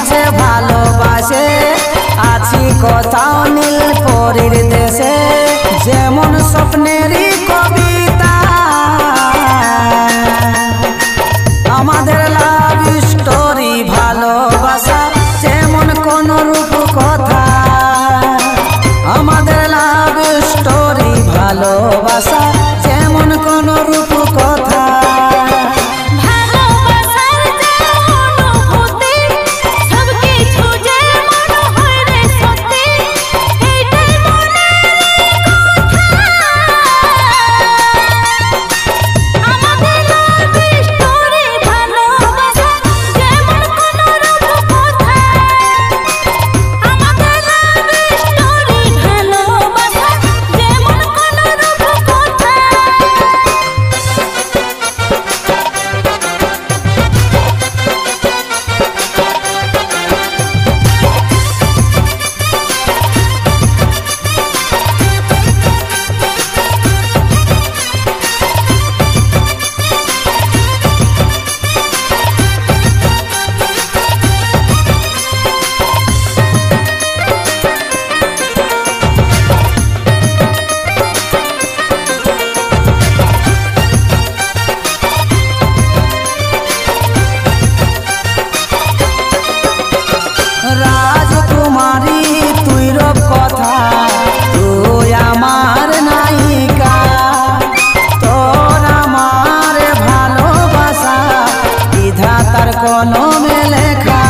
হচ্ছে ভালোবাসে আছি কোথাও নীলপরীর দেশে যেমন স্বপ্নেরই কবিতা আমাদের লাভ স্টোরি ভালোবাসা যেমন কোন রূপ কথা আমাদের লাভ স্টোরি ভালোবাসা যেমন কোন রূপ কথা কোনো মেলেখা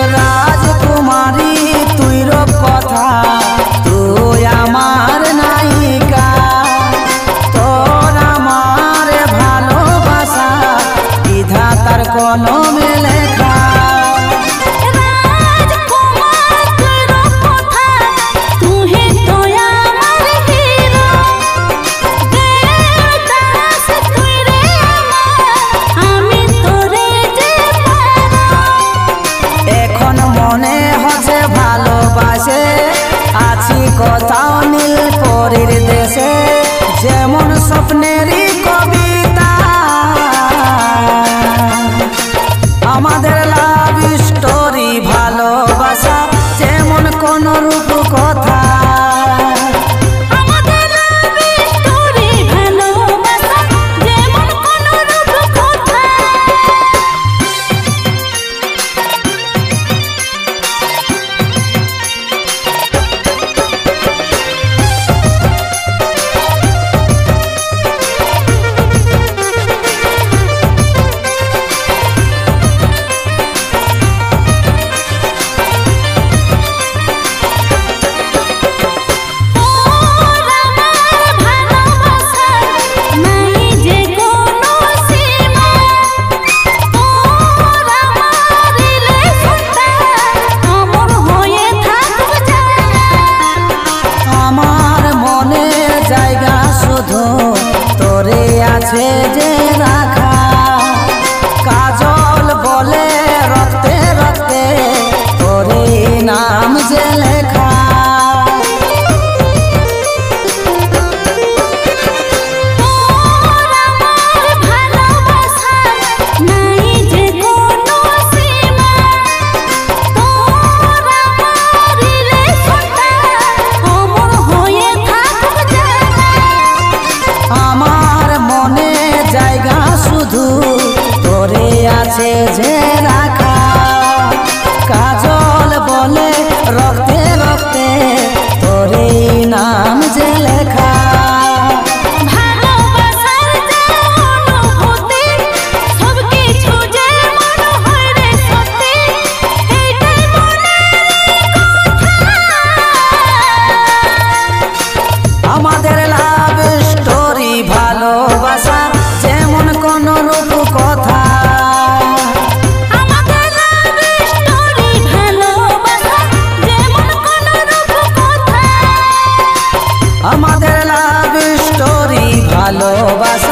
রাজকুমারী তুই রূপ কথা তুই আমার নায়িকা কোনো মেলেখা এখন মনে হচ্ছে ভালোবাসে আছি কোথাও নীলপরীর দেশে যেমন স্বপ্নেরই কবিতা আমাদের লাভ স্টোরি ভালোবাসা যেমন কোন রূপ কথা আছে যে রাখা কাজল বলে রক্তে রক্তে তোরে নাম যে লেখা আছে যে রাখা কাজল বলে রক্তে রক্তে তোরে নাম যে লেখা আমাদের লাভ স্টোরি ভালোবাসা যেমন কোন রূপ কথা আমাদের লাভ স্টোরি ভালোবাসা